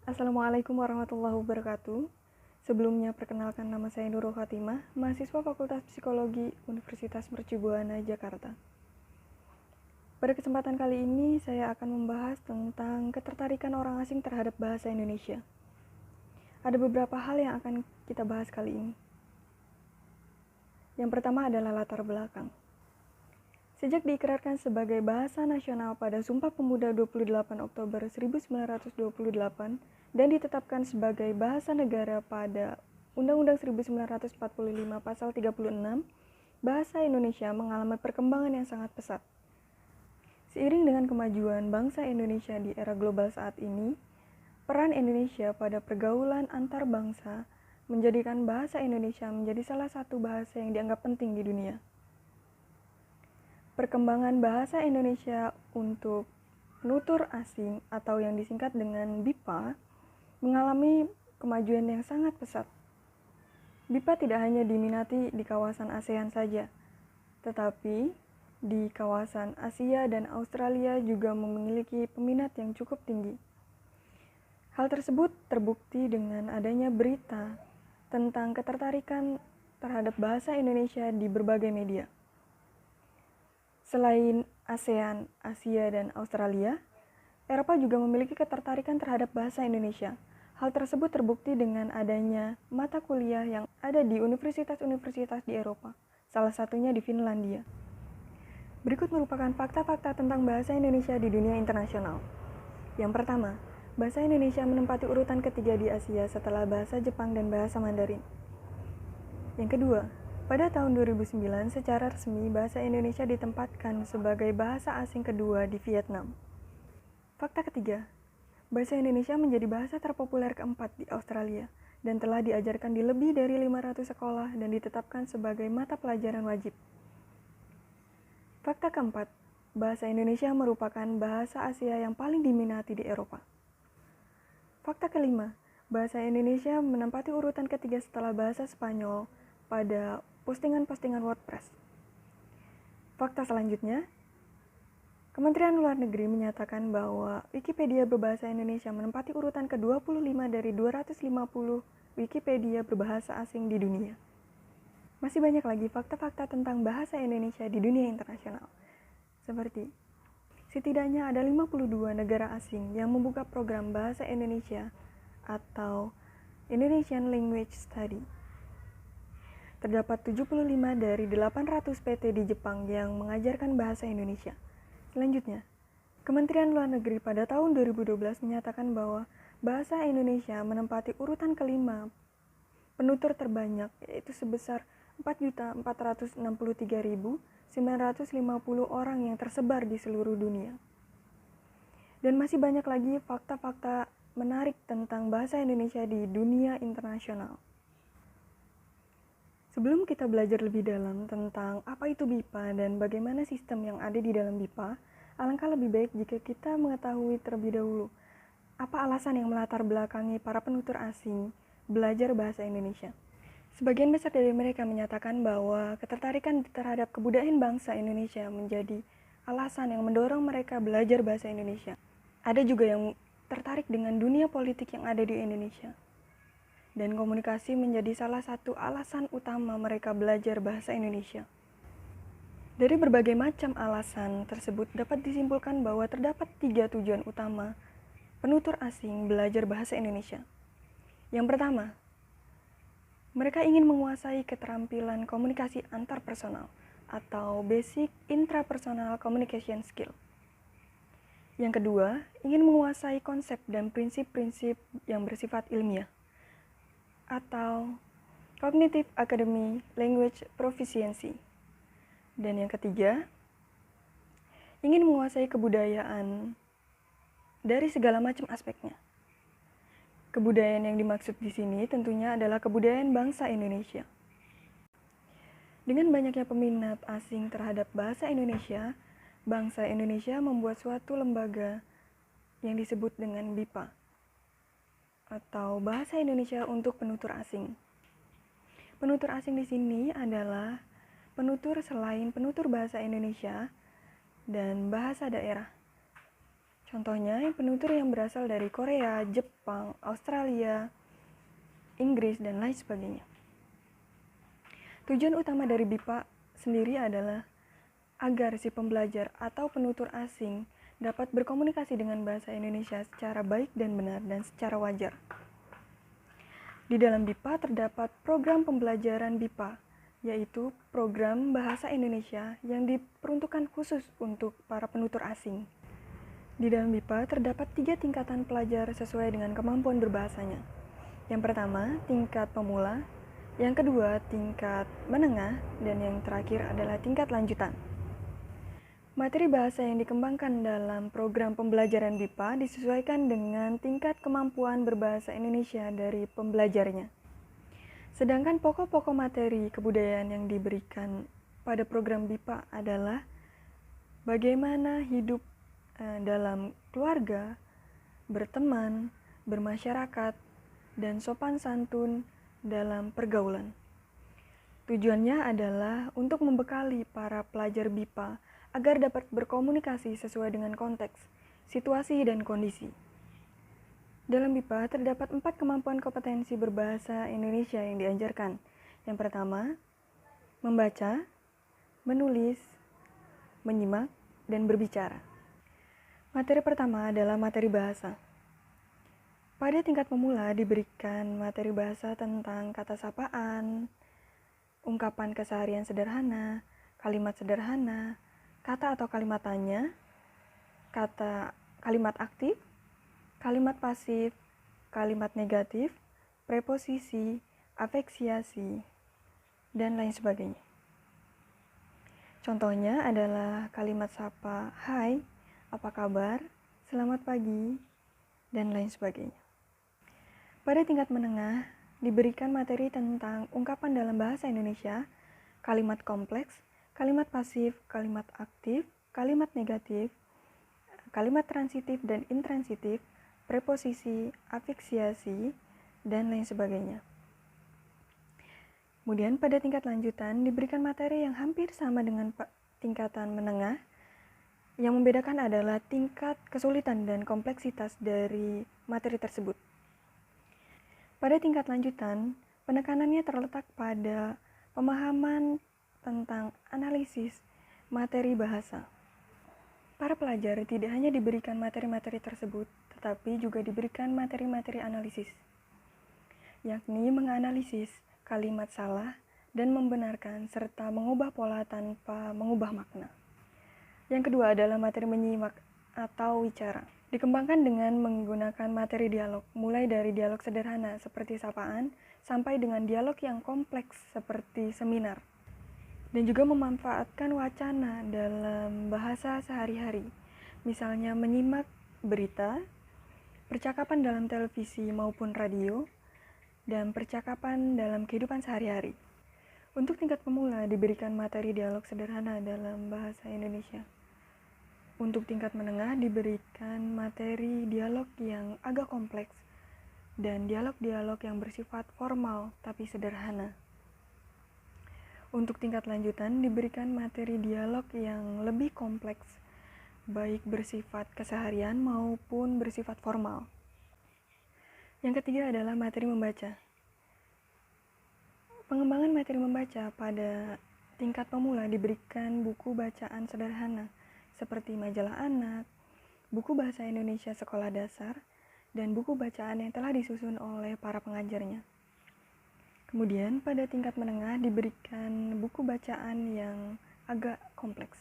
Assalamualaikum warahmatullahi wabarakatuh. Sebelumnya perkenalkan nama saya Nurul Fatimah, mahasiswa Fakultas Psikologi Universitas Mercubuana, Jakarta. Pada kesempatan kali ini saya akan membahas tentang ketertarikan orang asing terhadap bahasa Indonesia. Ada beberapa hal yang akan kita bahas kali ini. Yang pertama adalah latar belakang. Sejak diikrarkan sebagai bahasa nasional pada Sumpah Pemuda 28 Oktober 1928 dan ditetapkan sebagai bahasa negara pada Undang-Undang 1945 Pasal 36, bahasa Indonesia mengalami perkembangan yang sangat pesat. Seiring dengan kemajuan bangsa Indonesia di era global saat ini, peran Indonesia pada pergaulan antar bangsa menjadikan bahasa Indonesia menjadi salah satu bahasa yang dianggap penting di dunia. Perkembangan bahasa Indonesia untuk penutur asing atau yang disingkat dengan BIPA mengalami kemajuan yang sangat pesat. BIPA tidak hanya diminati di kawasan ASEAN saja, tetapi di kawasan Asia dan Australia juga memiliki peminat yang cukup tinggi. Hal tersebut terbukti dengan adanya berita tentang ketertarikan terhadap bahasa Indonesia di berbagai media. Selain ASEAN, Asia, dan Australia, Eropa juga memiliki ketertarikan terhadap bahasa Indonesia. Hal tersebut terbukti dengan adanya mata kuliah yang ada di universitas-universitas di Eropa, salah satunya di Finlandia. Berikut merupakan fakta-fakta tentang bahasa Indonesia di dunia internasional. Yang pertama, bahasa Indonesia menempati urutan ketiga di Asia setelah bahasa Jepang dan bahasa Mandarin. Yang kedua, pada tahun 2009, secara resmi bahasa Indonesia ditempatkan sebagai bahasa asing kedua di Vietnam. Fakta ketiga, bahasa Indonesia menjadi bahasa terpopuler keempat di Australia dan telah diajarkan di lebih dari 500 sekolah dan ditetapkan sebagai mata pelajaran wajib. Fakta keempat, bahasa Indonesia merupakan bahasa Asia yang paling diminati di Eropa. Fakta kelima, bahasa Indonesia menempati urutan ketiga setelah bahasa Spanyol pada postingan-postingan WordPress. Fakta selanjutnya, Kementerian Luar Negeri menyatakan bahwa Wikipedia berbahasa Indonesia menempati urutan ke-25 dari 250 Wikipedia berbahasa asing di dunia. Masih banyak lagi fakta-fakta tentang bahasa Indonesia di dunia internasional. Seperti, setidaknya ada 52 negara asing yang membuka program bahasa Indonesia atau Indonesian Language Study. Terdapat 75 dari 800 PT di Jepang yang mengajarkan bahasa Indonesia. Selanjutnya, Kementerian Luar Negeri pada tahun 2012 menyatakan bahwa bahasa Indonesia menempati urutan kelima penutur terbanyak, yaitu sebesar 4.463.950 orang yang tersebar di seluruh dunia. Dan masih banyak lagi fakta-fakta menarik tentang bahasa Indonesia di dunia internasional. Sebelum kita belajar lebih dalam tentang apa itu BIPA dan bagaimana sistem yang ada di dalam BIPA, alangkah lebih baik jika kita mengetahui terlebih dahulu apa alasan yang melatar belakangi para penutur asing belajar bahasa Indonesia. Sebagian besar dari mereka menyatakan bahwa ketertarikan terhadap kebudayaan bangsa Indonesia menjadi alasan yang mendorong mereka belajar bahasa Indonesia. Ada juga yang tertarik dengan dunia politik yang ada di Indonesia. Dan komunikasi menjadi salah satu alasan utama mereka belajar bahasa Indonesia. Dari berbagai macam alasan tersebut dapat disimpulkan bahwa terdapat 3 tujuan utama penutur asing belajar bahasa Indonesia. Yang pertama, mereka ingin menguasai keterampilan komunikasi antarpersonal atau basic intrapersonal communication skill. Yang kedua, ingin menguasai konsep dan prinsip-prinsip yang bersifat ilmiah atau Cognitive Academy Language Proficiency. Dan yang ketiga, ingin menguasai kebudayaan dari segala macam aspeknya. Kebudayaan yang dimaksud di sini tentunya adalah kebudayaan bangsa Indonesia. Dengan banyaknya peminat asing terhadap bahasa Indonesia, bangsa Indonesia membuat suatu lembaga yang disebut dengan BIPA atau Bahasa Indonesia untuk Penutur Asing. Penutur asing di sini adalah penutur selain penutur bahasa Indonesia dan bahasa daerah. Contohnya, penutur yang berasal dari Korea, Jepang, Australia, Inggris, dan lain sebagainya. Tujuan utama dari BIPA sendiri adalah agar si pembelajar atau penutur asing dapat berkomunikasi dengan bahasa Indonesia secara baik dan benar dan secara wajar. Di dalam BIPA terdapat program pembelajaran BIPA, yaitu program Bahasa Indonesia yang diperuntukkan khusus untuk para penutur asing. Di dalam BIPA terdapat 3 tingkatan pelajar sesuai dengan kemampuan berbahasanya. Yang pertama, tingkat pemula, yang kedua, tingkat menengah, dan yang terakhir adalah tingkat lanjutan. Materi bahasa yang dikembangkan dalam program pembelajaran BIPA disesuaikan dengan tingkat kemampuan berbahasa Indonesia dari pembelajarnya. Sedangkan pokok-pokok materi kebudayaan yang diberikan pada program BIPA adalah bagaimana hidup dalam keluarga, berteman, bermasyarakat, dan sopan santun dalam pergaulan. Tujuannya adalah untuk membekali para pelajar BIPA agar dapat berkomunikasi sesuai dengan konteks, situasi, dan kondisi. Dalam BIPA terdapat 4 kemampuan kompetensi berbahasa Indonesia yang diajarkan. Yang pertama, membaca, menulis, menyimak, dan berbicara. Materi pertama adalah materi bahasa. Pada tingkat pemula diberikan materi bahasa tentang kata sapaan, ungkapan keseharian sederhana, kalimat sederhana, kata atau kalimat tanya, kalimat aktif, kalimat pasif, kalimat negatif, preposisi, afeksiasi, dan lain sebagainya. Contohnya adalah kalimat sapa, hai, apa kabar, selamat pagi, dan lain sebagainya. Pada tingkat menengah, diberikan materi tentang ungkapan dalam bahasa Indonesia, kalimat kompleks, kalimat pasif, kalimat aktif, kalimat negatif, kalimat transitif dan intransitif, preposisi, afiksiasi, dan lain sebagainya. Kemudian pada tingkat lanjutan diberikan materi yang hampir sama dengan tingkatan menengah. Yang membedakan adalah tingkat kesulitan dan kompleksitas dari materi tersebut. Pada tingkat lanjutan, penekanannya terletak pada pemahaman tentang analisis materi bahasa. Para pelajar tidak hanya diberikan materi-materi tersebut, tetapi juga diberikan materi-materi analisis, yakni menganalisis kalimat salah dan membenarkan serta mengubah pola tanpa mengubah makna. Yang kedua adalah materi menyimak atau wicara. Dikembangkan dengan menggunakan materi dialog, mulai dari dialog sederhana seperti sapaan, sampai dengan dialog yang kompleks seperti seminar. Dan juga memanfaatkan wacana dalam bahasa sehari-hari, misalnya menyimak berita, percakapan dalam televisi maupun radio, dan percakapan dalam kehidupan sehari-hari. Untuk tingkat pemula diberikan materi dialog sederhana dalam bahasa Indonesia. Untuk tingkat menengah diberikan materi dialog yang agak kompleks dan dialog-dialog yang bersifat formal tapi sederhana. Untuk tingkat lanjutan diberikan materi dialog yang lebih kompleks, baik bersifat keseharian maupun bersifat formal. Yang ketiga adalah materi membaca. Pengembangan materi membaca pada tingkat pemula diberikan buku bacaan sederhana, seperti majalah anak, buku bahasa Indonesia sekolah dasar, dan buku bacaan yang telah disusun oleh para pengajarnya. Kemudian pada tingkat menengah diberikan buku bacaan yang agak kompleks.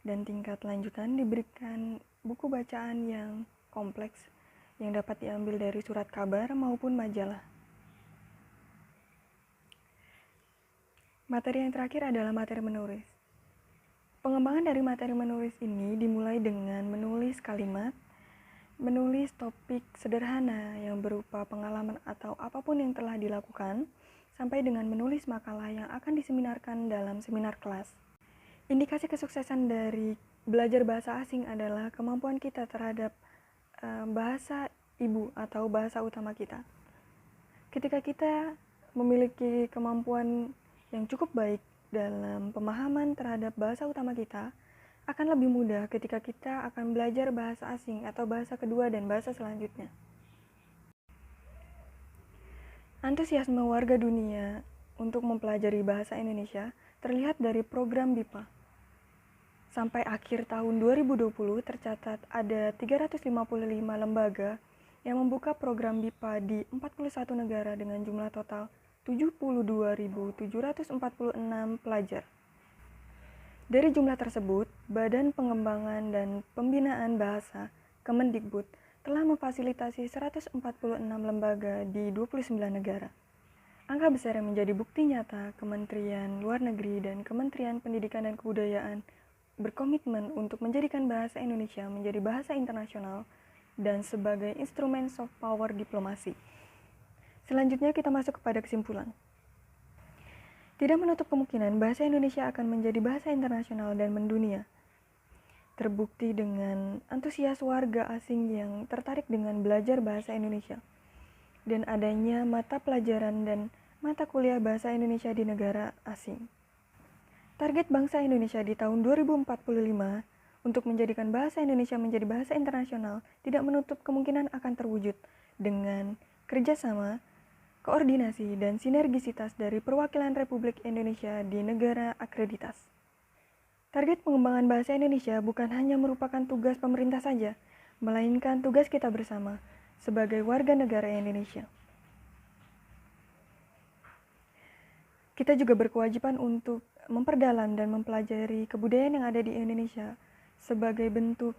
Dan tingkat lanjutan diberikan buku bacaan yang kompleks yang dapat diambil dari surat kabar maupun majalah. Materi yang terakhir adalah materi menulis. Pengembangan dari materi menulis ini dimulai dengan menulis kalimat, menulis topik sederhana yang berupa pengalaman atau apapun yang telah dilakukan, sampai dengan menulis makalah yang akan diseminarkan dalam seminar kelas. Indikasi kesuksesan dari belajar bahasa asing adalah kemampuan kita terhadap bahasa ibu atau bahasa utama kita. Ketika kita memiliki kemampuan yang cukup baik dalam pemahaman terhadap bahasa utama kita, akan lebih mudah ketika kita akan belajar bahasa asing atau bahasa kedua dan bahasa selanjutnya. Antusiasme warga dunia untuk mempelajari bahasa Indonesia terlihat dari program BIPA. Sampai akhir tahun 2020 tercatat ada 355 lembaga yang membuka program BIPA di 41 negara dengan jumlah total 72.746 pelajar. Dari jumlah tersebut, Badan Pengembangan dan Pembinaan Bahasa Kemendikbud telah memfasilitasi 146 lembaga di 29 negara. Angka besar yang menjadi bukti nyata Kementerian Luar Negeri dan Kementerian Pendidikan dan Kebudayaan berkomitmen untuk menjadikan bahasa Indonesia menjadi bahasa internasional dan sebagai instrumen soft power diplomasi. Selanjutnya kita masuk kepada kesimpulan. Tidak menutup kemungkinan bahasa Indonesia akan menjadi bahasa internasional dan mendunia. Terbukti dengan antusias warga asing yang tertarik dengan belajar bahasa Indonesia dan adanya mata pelajaran dan mata kuliah bahasa Indonesia di negara asing. Target bangsa Indonesia di tahun 2045 untuk menjadikan bahasa Indonesia menjadi bahasa internasional tidak menutup kemungkinan akan terwujud dengan kerjasama, koordinasi, dan sinergisitas dari perwakilan Republik Indonesia di negara akreditas. Target pengembangan bahasa Indonesia bukan hanya merupakan tugas pemerintah saja, melainkan tugas kita bersama sebagai warga negara Indonesia. Kita juga berkewajiban untuk memperdalam dan mempelajari kebudayaan yang ada di Indonesia sebagai bentuk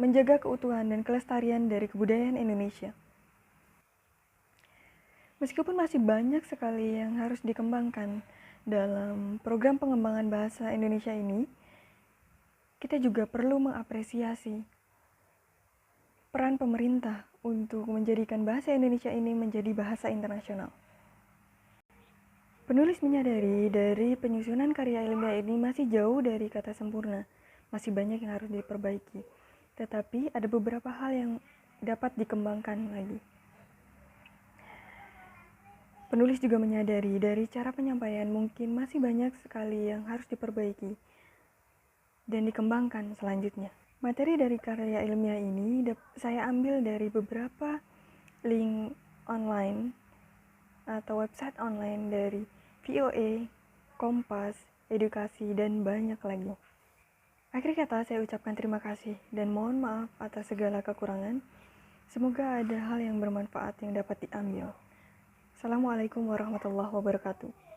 menjaga keutuhan dan kelestarian dari kebudayaan Indonesia. Meskipun masih banyak sekali yang harus dikembangkan dalam program pengembangan bahasa Indonesia ini, kita juga perlu mengapresiasi peran pemerintah untuk menjadikan bahasa Indonesia ini menjadi bahasa internasional. Penulis menyadari dari penyusunan karya ilmiah ini masih jauh dari kata sempurna, masih banyak yang harus diperbaiki. Tetapi ada beberapa hal yang dapat dikembangkan lagi. Penulis juga menyadari dari cara penyampaian mungkin masih banyak sekali yang harus diperbaiki dan dikembangkan selanjutnya. Materi dari karya ilmiah ini saya ambil dari beberapa link online atau website online dari VOA, Kompas, Edukasi, dan banyak lagi. Akhir kata saya ucapkan terima kasih dan mohon maaf atas segala kekurangan. Semoga ada hal yang bermanfaat yang dapat diambil. Assalamualaikum warahmatullahi wabarakatuh.